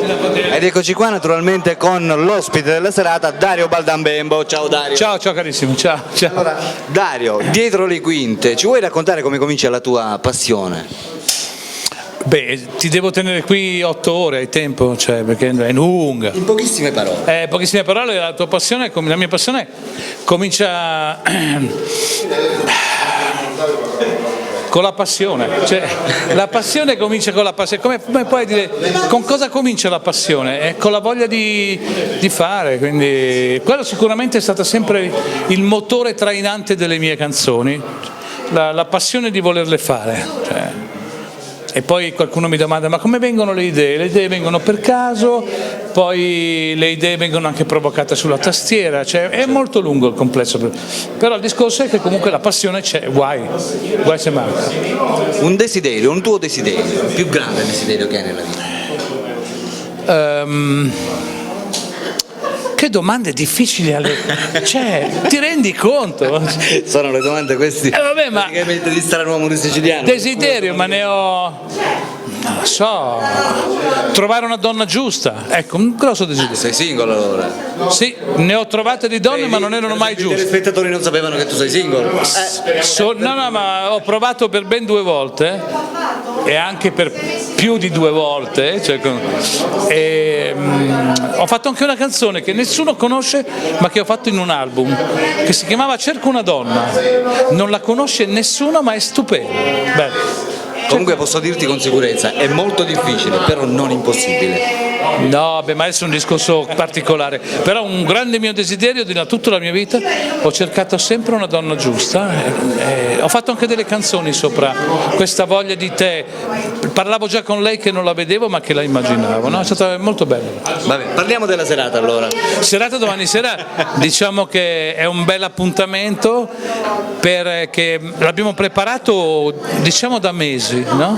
Ed eccoci qua naturalmente con l'ospite della serata, Dario Baldambembo. Ciao Dario. Ciao carissimo, ciao. Allora, Dario, dietro le quinte, ci vuoi raccontare come comincia la tua passione? Beh, ti devo tenere qui 8 ore, hai tempo, perché è lunga. In pochissime parole. Pochissime parole, la tua passione, la mia passione comincia con la passione, la passione comincia con la passione. Come puoi dire, con cosa comincia la passione? Con la voglia di fare, quindi quello sicuramente è stato sempre il motore trainante delle mie canzoni, la passione di volerle fare. E poi qualcuno mi domanda: ma come vengono le idee? Le idee vengono per caso, poi le idee vengono anche provocate sulla tastiera, è molto lungo il complesso, però il discorso è che comunque la passione c'è, guai se manca. Un desiderio, un tuo desiderio, il più grande desiderio che hai nella vita? Che domande difficili, ti rendi conto? Sono le domande queste praticamente di Stranomo di siciliano. Desiderio, ma ne ho, non lo so, trovare una donna giusta, ecco, un grosso desiderio. Sei single allora? Sì, ne ho trovate di donne ma non erano mai giuste. I telespettatori non sapevano che tu sei single? No, ma ho provato per ben 2 volte e anche per più di 2 volte, ho fatto anche una canzone che nessuno conosce ma che ho fatto in un album che si chiamava Cerco una donna, non la conosce nessuno ma è stupenda. Comunque posso dirti con sicurezza, è molto difficile, però non impossibile. No, ma adesso è un discorso particolare, però un grande mio desiderio di tutta la mia vita, ho cercato sempre una donna giusta, ho fatto anche delle canzoni sopra questa voglia di te, parlavo già con lei che non la vedevo ma che la immaginavo, no? È stato molto bello. Vabbè, parliamo della serata allora. Serata domani sera, diciamo che è un bel appuntamento perché l'abbiamo preparato diciamo da mesi, no?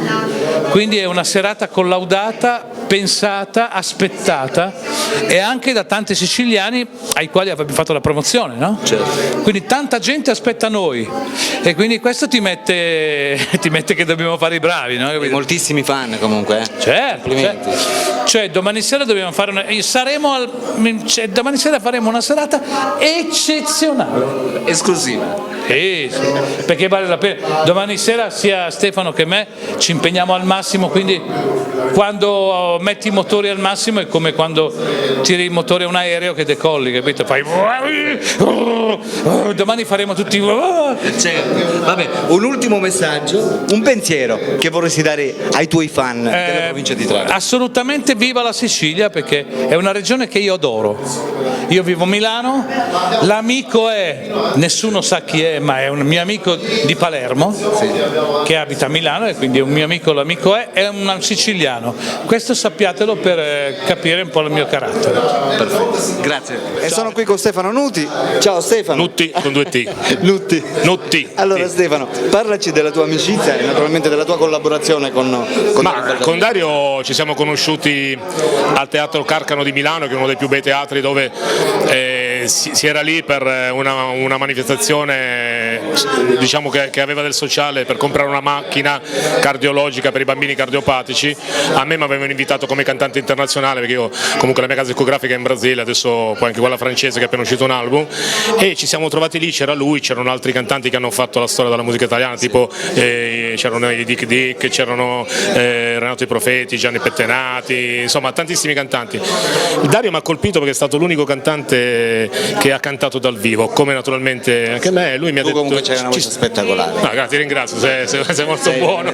Quindi è una serata collaudata, pensata, aspettata e anche da tanti siciliani ai quali abbiamo fatto la promozione, no? Certo. Quindi tanta gente aspetta noi e quindi questo ti mette che dobbiamo fare i bravi, no? Moltissimi fan comunque. Certo. Domani sera dobbiamo fare domani sera faremo una serata eccezionale, esclusiva. Sì, perché vale la pena. Domani sera sia Stefano che me ci impegniamo al massimo, quindi quando metti i motori al massimo è come quando tiri i motori a un aereo che decolli, capito? Fai domani faremo tutti. Certo. Vabbè, un ultimo messaggio, un pensiero che vorresti dare ai tuoi fan della provincia di Trapani. Assolutamente viva la Sicilia, perché è una regione che io adoro. Io vivo a Milano, l'amico nessuno sa chi è, ma è un mio amico di Palermo, che abita a Milano e quindi è un mio amico, l'amico è un siciliano. Questo sappiatelo per capire un po' il mio carattere. Perfetto, grazie. E sono qui con Stefano Nuti. Ciao Stefano. Nutti con 2 T. Nutti. Allora Stefano, parlaci della tua amicizia e naturalmente della tua collaborazione con Dario ci siamo conosciuti al Teatro Carcano di Milano, che è uno dei più bei teatri, dove si era lì per una manifestazione, diciamo che aveva del sociale, per comprare una macchina cardiologica per i bambini cardiopatici. A me mi avevano invitato come cantante internazionale, perché io comunque la mia casa discografica è in Brasile, adesso poi anche quella francese, che è appena uscito un album, e ci siamo trovati lì, c'era lui, c'erano altri cantanti che hanno fatto la storia della musica italiana, tipo c'erano i Dick Dick, c'erano Renato I Profeti, Gianni Pettenati, insomma tantissimi cantanti. Dario mi ha colpito perché è stato l'unico cantante che ha cantato dal vivo, come naturalmente anche me. Lui mi ha detto: comunque c'è una voce spettacolare. No, grazie, ti ringrazio, sei molto buono.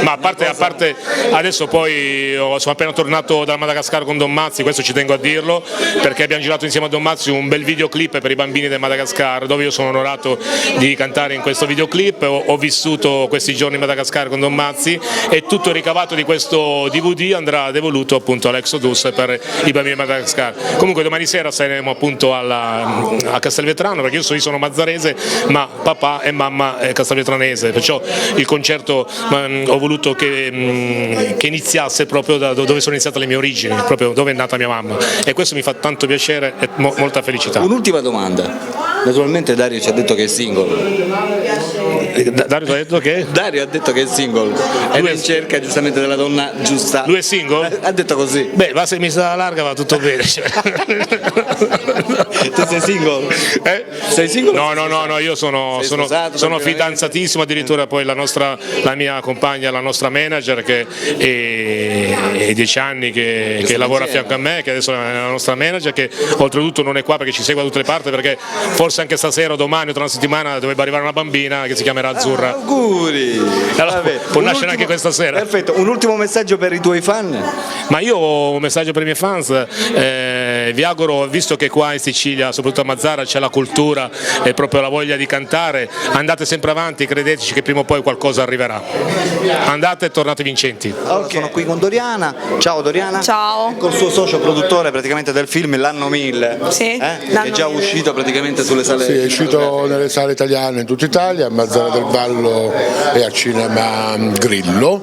Ma a parte adesso poi sono appena tornato dal Madagascar con Don Mazzi, questo ci tengo a dirlo, perché abbiamo girato insieme a Don Mazzi un bel videoclip per i bambini del Madagascar, dove io sono onorato di cantare in questo videoclip. Ho vissuto questi giorni in Madagascar con Don Mazzi e tutto il ricavato di questo DVD andrà devoluto appunto all'Exodus per i bambini del Madagascar. Comunque domani sera saremo appunto a Castelvetrano, perché io sono mazzarese ma papà e mamma è castelvetranese, perciò il concerto ho voluto che iniziasse proprio da dove sono iniziate le mie origini, proprio dove è nata mia mamma, e questo mi fa tanto piacere e molta felicità. Un'ultima domanda, naturalmente Dario ci ha detto che è single, Dario ha detto che? Dario ha detto che è single, è in cerca giustamente della donna giusta. Lui è single? Ha detto così. Beh, ma se mi sta larga va tutto bene. Tu sei single? Sei single? No, io sono fidanzatissimo, addirittura poi la mia compagna, la nostra manager che è 10 anni che lavora a fianco a me, che adesso è la nostra manager, che oltretutto non è qua perché ci segue da tutte le parti, perché forse anche stasera o domani o tra una settimana dovrebbe arrivare una bambina che si chiamerà Azzurra. Auguri! Allora, può nascere anche questa sera. Perfetto, un ultimo messaggio per i tuoi fan? Ma io ho un messaggio per i miei fans, vi auguro, visto che qua in Sicilia, soprattutto a Mazara, c'è la cultura e proprio la voglia di cantare, andate sempre avanti, credeteci che prima o poi qualcosa arriverà. Andate e tornate vincenti. Okay. Sono qui con Doriana. Ciao Doriana. Ciao. Col suo socio produttore praticamente del film L'anno 1000. Sì, Che è già uscito praticamente sulle sale. Sì, è uscito nelle sale italiane in tutta Italia, a Mazara del Vallo e al cinema Grillo.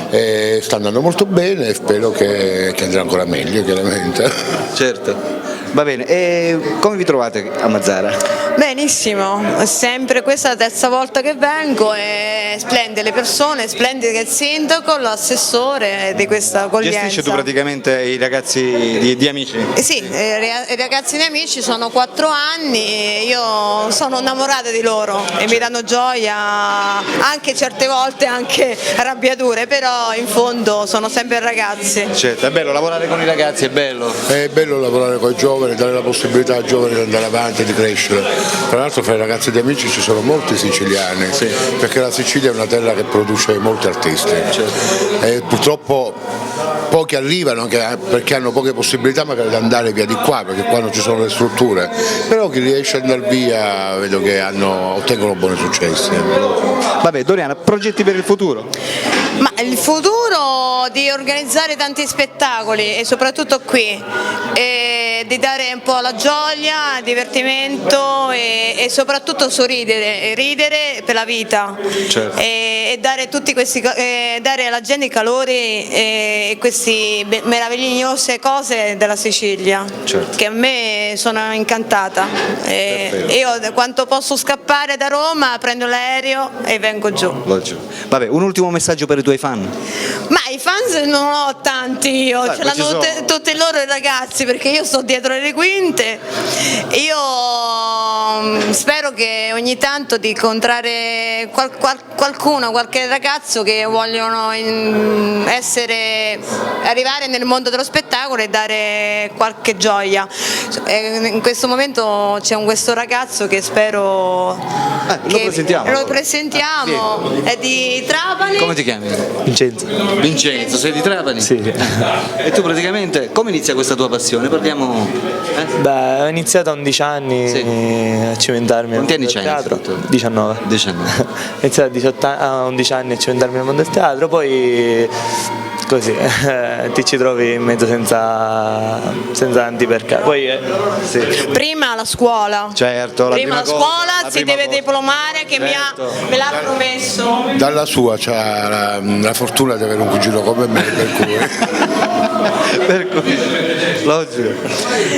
E sta andando molto bene e spero che andrà ancora meglio, chiaramente. Certo. Va bene, e come vi trovate a Mazara? Benissimo, sempre questa è la terza volta che vengo e splende le persone, splende il sindaco, l'assessore di questa accoglienza. Gestisci tu praticamente i ragazzi di amici? Sì, i ragazzi miei amici sono 4 anni e io sono innamorata di loro e mi danno gioia, anche certe volte anche arrabbiature, però in fondo sono sempre ragazzi. Certo, è bello lavorare con i ragazzi, è bello. È bello lavorare con i giovani, dare la possibilità ai giovani di andare avanti, di crescere. Tra l'altro fra i ragazzi di Amici ci sono molti siciliani, perché la Sicilia è una terra che produce molti artisti. E purtroppo pochi arrivano anche perché hanno poche possibilità magari di andare via di qua, perché qua non ci sono le strutture, però chi riesce ad andare via vedo che ottengono buoni successi. Vabbè, Doriana, progetti per il futuro? Ma il futuro di organizzare tanti spettacoli e soprattutto qui, e di dare un po' la gioia, divertimento e soprattutto sorridere, e ridere per la vita. Certo. E dare tutti questi dare alla gente i calori e queste meravigliose cose della Sicilia, Certo. che a me sono incantata. Io quando posso scappare da Roma prendo l'aereo e vengo giù. Vabbè, un ultimo messaggio per i tuoi fan? Ma i fans non ho tanti io, ce ma ci l'hanno sono. tutti loro i ragazzi, perché io sto dietro le quinte. Io spero che ogni tanto di incontrare qualcuno, qualche ragazzo che vogliono arrivare nel mondo dello spettacolo e dare qualche gioia. In questo momento c'è questo ragazzo che spero lo presentiamo, è di Trapani. Come ti chiami? Vincenzo, sei di Trapani? sì. E tu praticamente come inizia questa tua passione? Parliamo. Beh, ho iniziato a 11 anni Sì. a cimentarmi nel Quanti anni mondo del c'hai teatro. innanzitutto? 19. 19. Ho iniziato a 11 anni a cimentarmi nel mondo del teatro, poi così ti ci trovi in mezzo senza tanti perché. Poi sì. Prima la scuola. Certo, Prima la scuola si deve cosa. diplomare che me l'ha promesso. Dalla sua c'ha la fortuna di avere un cugino come me, Per cui, logico.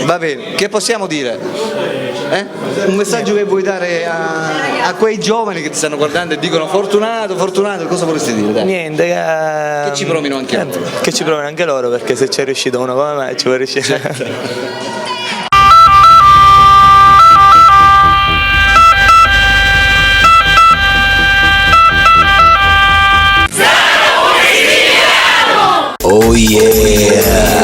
Va bene, che possiamo dire? Un messaggio che vuoi dare a quei giovani che ti stanno guardando e dicono fortunato, cosa vorresti dire? Dai. Niente, Che ci provino anche loro. che ci provino anche loro, perché se c'è riuscito uno come me ci può riuscire. Oh yeah!